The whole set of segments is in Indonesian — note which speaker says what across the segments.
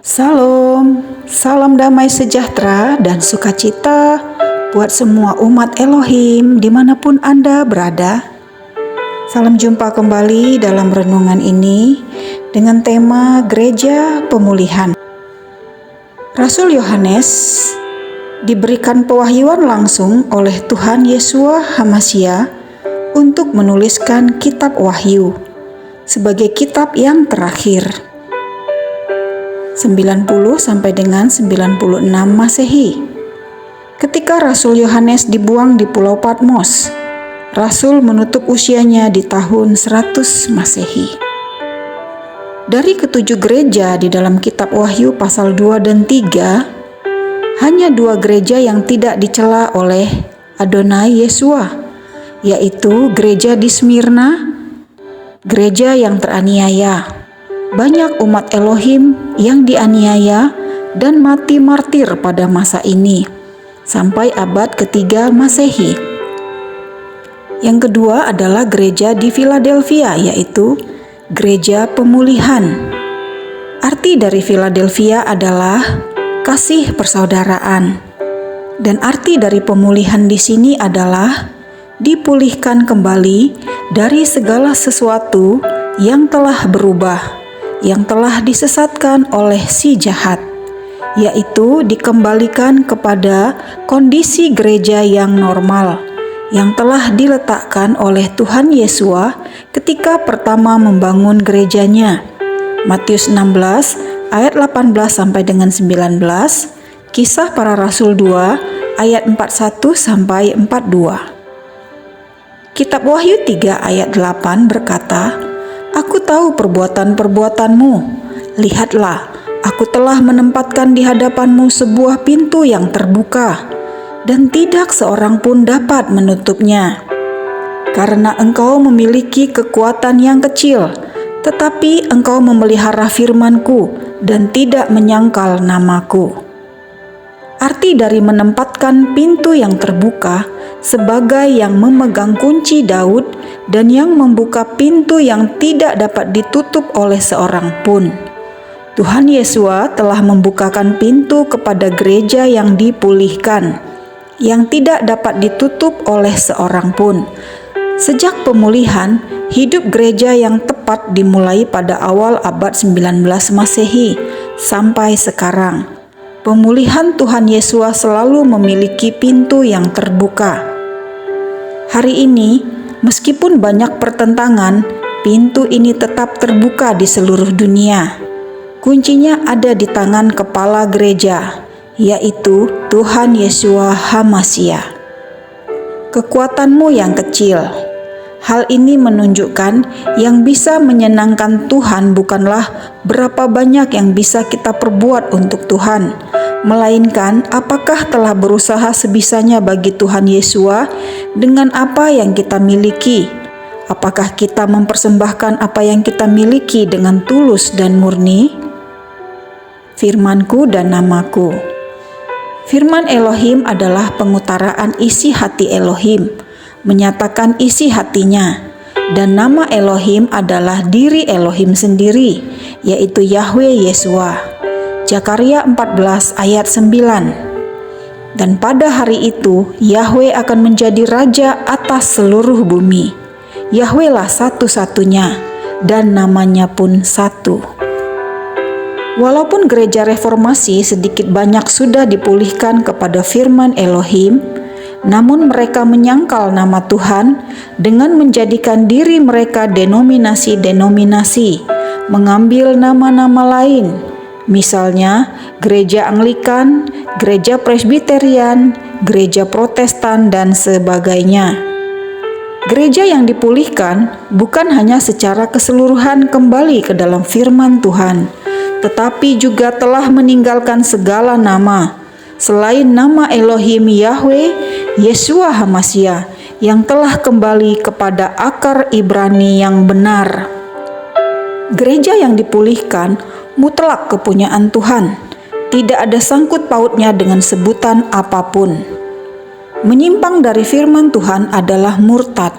Speaker 1: Salam, salam damai sejahtera dan sukacita buat semua umat Elohim dimanapun Anda berada. Salam jumpa kembali dalam renungan ini dengan tema Gereja Pemulihan. Rasul Yohanes diberikan pewahyuan langsung oleh Tuhan Yeshua HaMashiach untuk menuliskan kitab Wahyu sebagai kitab yang terakhir. 90 sampai dengan 96 Masehi. Ketika Rasul Yohanes dibuang di Pulau Patmos, Rasul menutup usianya di tahun 100 Masehi. Dari ketujuh gereja di dalam kitab Wahyu pasal 2 dan 3, hanya 2 gereja yang tidak dicela oleh Adonai Yeshua, yaitu gereja di Smyrna, gereja yang teraniaya. Banyak umat Elohim yang dianiaya dan mati martir pada masa ini, sampai abad ketiga Masehi. Yang kedua adalah gereja di Philadelphia, yaitu Gereja Pemulihan. Arti dari Philadelphia adalah kasih persaudaraan. Dan arti dari pemulihan di sini adalah dipulihkan kembali dari segala sesuatu yang telah berubah, yang telah disesatkan oleh si jahat, yaitu dikembalikan kepada kondisi gereja yang normal, yang telah diletakkan oleh Tuhan Yeshua ketika pertama membangun gerejanya. Matius 16 ayat 18 sampai dengan 19, Kisah Para Rasul 2 ayat 41 sampai 42. Kitab Wahyu 3 ayat 8 berkata, "Aku tahu perbuatan-perbuatanmu. Lihatlah, aku telah menempatkan di hadapanmu sebuah pintu yang terbuka, dan tidak seorang pun dapat menutupnya. Karena engkau memiliki kekuatan yang kecil, tetapi engkau memelihara firman-Ku dan tidak menyangkal nama-Ku." Arti dari menempatkan pintu yang terbuka sebagai yang memegang kunci Daud dan yang membuka pintu yang tidak dapat ditutup oleh seorang pun. Tuhan Yeshua telah membukakan pintu kepada gereja yang dipulihkan, yang tidak dapat ditutup oleh seorang pun. Sejak pemulihan, hidup gereja yang tepat dimulai pada awal abad 19 Masehi sampai sekarang. Pemulihan Tuhan Yeshua selalu memiliki pintu yang terbuka. Hari ini, meskipun banyak pertentangan, pintu ini tetap terbuka di seluruh dunia. Kuncinya ada di tangan kepala gereja, yaitu Tuhan Yeshua HaMashiach. Kekuatanmu yang kecil. Hal ini menunjukkan yang bisa menyenangkan Tuhan bukanlah berapa banyak yang bisa kita perbuat untuk Tuhan, melainkan apakah telah berusaha sebisanya bagi Tuhan Yeshua dengan apa yang kita miliki. Apakah kita mempersembahkan apa yang kita miliki dengan tulus dan murni? Firman-Ku dan nama-Ku. Firman Elohim adalah pengutaraan isi hati Elohim, menyatakan isi hatinya, dan nama Elohim adalah diri Elohim sendiri, yaitu Yahweh Yeshua. Zakaria 14 ayat 9. Dan pada hari itu Yahweh akan menjadi raja atas seluruh bumi. Yahweh lah satu-satunya, dan namanya pun satu. Walaupun gereja reformasi sedikit banyak sudah dipulihkan kepada firman Elohim, namun mereka menyangkal nama Tuhan dengan menjadikan diri mereka denominasi-denominasi, mengambil nama-nama lain, misalnya gereja Anglikan, gereja Presbiterian, gereja Protestan, dan sebagainya. Gereja yang dipulihkan bukan hanya secara keseluruhan kembali ke dalam firman Tuhan, tetapi juga telah meninggalkan segala nama selain nama Elohim Yahweh Yeshua HaMashiach yang telah kembali kepada akar Ibrani yang benar. Gereja yang dipulihkan mutlak kepunyaan Tuhan, tidak ada sangkut pautnya dengan sebutan apapun. Menyimpang dari firman Tuhan adalah murtad.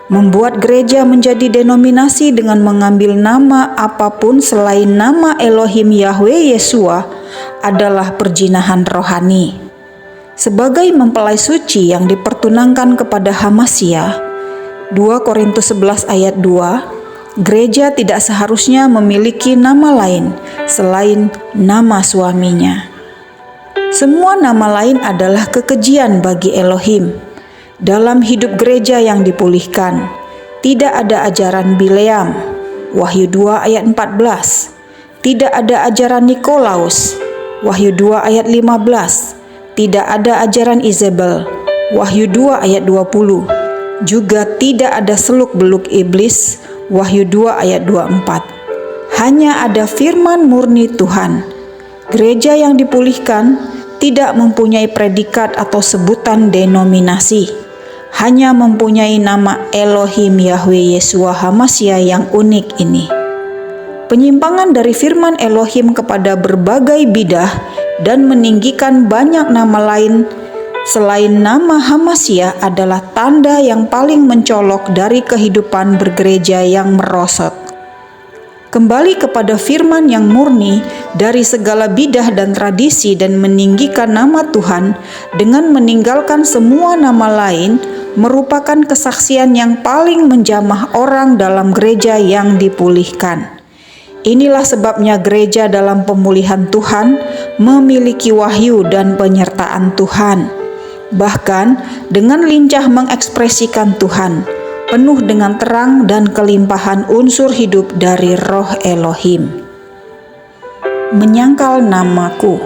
Speaker 1: Membuat gereja menjadi denominasi dengan mengambil nama apapun selain nama Elohim Yahweh Yeshua adalah perjinahan rohani. Sebagai mempelai suci yang dipertunangkan kepada Hamasya, 2 Korintus 11 ayat 2, gereja tidak seharusnya memiliki nama lain selain nama suaminya. Semua nama lain adalah kekejian bagi Elohim. Dalam hidup gereja yang dipulihkan, tidak ada ajaran Bileam, Wahyu 2 ayat 14. Tidak ada ajaran Nikolaus, Wahyu 2 ayat 15. Tidak ada ajaran Izebel, Wahyu 2 ayat 20. Juga tidak ada seluk-beluk iblis, Wahyu 2 ayat 24. Hanya ada firman murni Tuhan. Gereja yang dipulihkan tidak mempunyai predikat atau sebutan denominasi. Hanya mempunyai nama Elohim Yahweh Yeshua Hamasya yang unik ini. Penyimpangan dari firman Elohim kepada berbagai bidah dan meninggikan banyak nama lain selain nama Hamasya adalah tanda yang paling mencolok dari kehidupan bergereja yang merosot. Kembali kepada firman yang murni dari segala bidah dan tradisi dan meninggikan nama Tuhan dengan meninggalkan semua nama lain merupakan kesaksian yang paling menjamah orang dalam gereja yang dipulihkan. Inilah sebabnya gereja dalam pemulihan Tuhan memiliki wahyu dan penyertaan Tuhan. Bahkan dengan lincah mengekspresikan Tuhan, penuh dengan terang dan kelimpahan unsur hidup dari roh Elohim. Menyangkal namaku.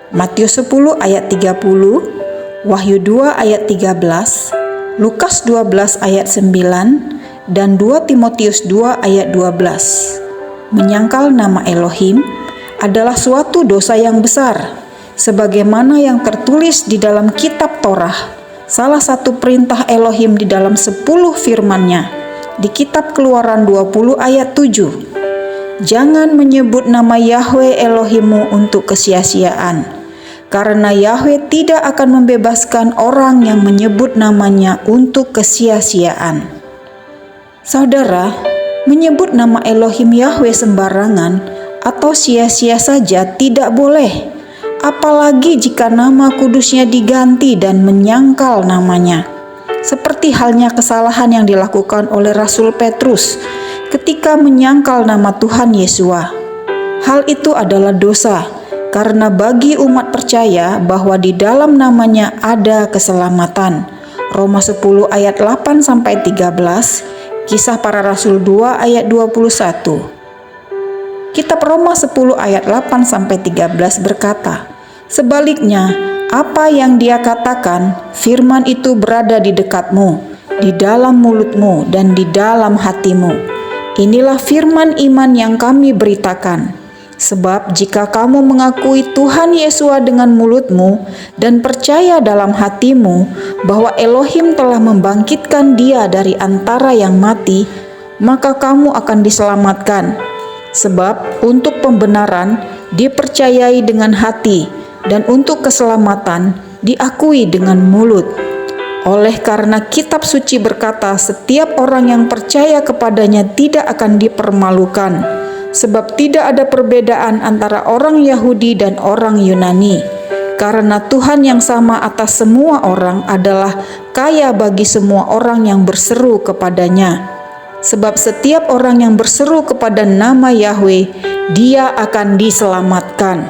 Speaker 1: Matius 10 ayat 30, Wahyu 2 ayat 13, Lukas 12 ayat 9, dan 2 Timotius 2 ayat 12. Menyangkal nama Elohim adalah suatu dosa yang besar, sebagaimana yang tertulis di dalam kitab Torah, salah satu perintah Elohim di dalam 10 firman-Nya, di kitab Keluaran 20 ayat 7. Jangan menyebut nama Yahweh Elohimmu untuk kesia-siaan, karena Yahweh tidak akan membebaskan orang yang menyebut namanya untuk kesia-siaan. Saudara, menyebut nama Elohim Yahweh sembarangan atau sia-sia saja tidak boleh, apalagi jika nama kudusnya diganti dan menyangkal namanya. Seperti halnya kesalahan yang dilakukan oleh Rasul Petrus ketika menyangkal nama Tuhan Yeshua. Hal itu adalah dosa, karena bagi umat percaya bahwa di dalam namanya ada keselamatan. Roma 10 ayat 8-13, Kisah Para Rasul 2 ayat 21. Kitab Roma 10 ayat 8-13 berkata, sebaliknya, apa yang dia katakan, firman itu berada di dekatmu, di dalam mulutmu dan di dalam hatimu. Inilah firman iman yang kami beritakan. Sebab jika kamu mengakui Tuhan Yeshua dengan mulutmu dan percaya dalam hatimu bahwa Elohim telah membangkitkan Dia dari antara yang mati, maka kamu akan diselamatkan. Sebab untuk pembenaran dipercayai dengan hati, dan untuk keselamatan diakui dengan mulut. Oleh karena kitab suci berkata, setiap orang yang percaya kepadanya tidak akan dipermalukan. Sebab tidak ada perbedaan antara orang Yahudi dan orang Yunani, karena Tuhan yang sama atas semua orang adalah kaya bagi semua orang yang berseru kepadanya. Sebab setiap orang yang berseru kepada nama Yahweh, dia akan diselamatkan.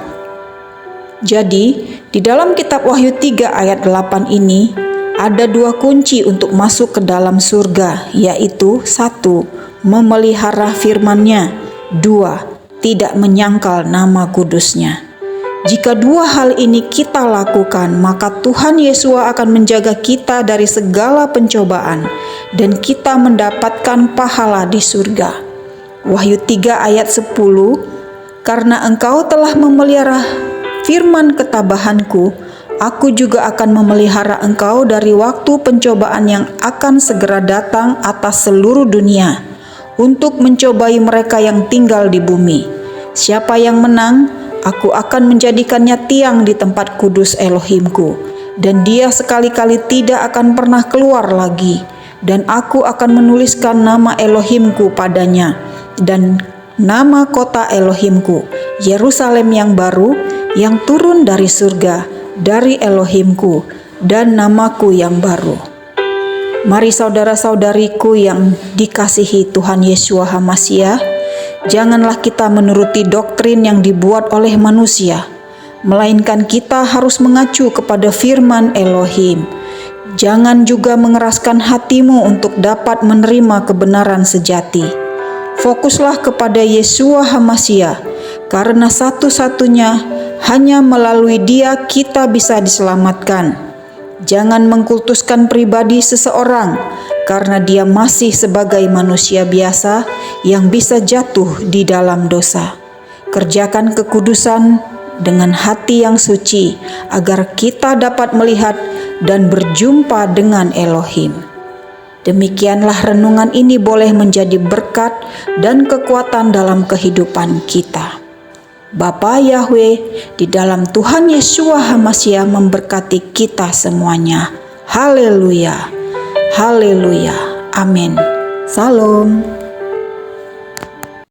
Speaker 1: Jadi, di dalam kitab Wahyu 3 ayat 8 ini, ada 2 kunci untuk masuk ke dalam surga, yaitu 1. Memelihara firman-Nya, 2. Tidak menyangkal nama kudusnya. Jika 2 hal ini kita lakukan, maka Tuhan Yesus akan menjaga kita dari segala pencobaan dan kita mendapatkan pahala di surga. Wahyu 3 ayat 10, karena engkau telah memelihara firman ketabahanku, aku juga akan memelihara engkau dari waktu pencobaan yang akan segera datang atas seluruh dunia, untuk mencobai mereka yang tinggal di bumi. Siapa yang menang, aku akan menjadikannya tiang di tempat kudus Elohimku, dan dia sekali-kali tidak akan pernah keluar lagi. dan aku akan menuliskan nama Elohimku padanya, dan nama kota Elohimku, Yerusalem yang baru, yang turun dari surga, dari Elohimku, dan namaku yang baru. Mari saudara-saudariku yang dikasihi Tuhan Yeshua HaMasiah, janganlah kita menuruti doktrin yang dibuat oleh manusia, melainkan kita harus mengacu kepada firman Elohim. Jangan juga mengeraskan hatimu untuk dapat menerima kebenaran sejati. Fokuslah kepada Yeshua HaMasiah, karena satu-satunya hanya melalui Dia kita bisa diselamatkan. Jangan mengkultuskan pribadi seseorang, karena dia masih sebagai manusia biasa yang bisa jatuh di dalam dosa. Kerjakan kekudusan dengan hati yang suci, agar kita dapat melihat dan berjumpa dengan Elohim. Demikianlah renungan ini boleh menjadi berkat dan kekuatan dalam kehidupan kita. Bapa Yahweh, di dalam Tuhan Yeshua HaMasiah memberkati kita semuanya. Haleluya, haleluya, amin. Salam.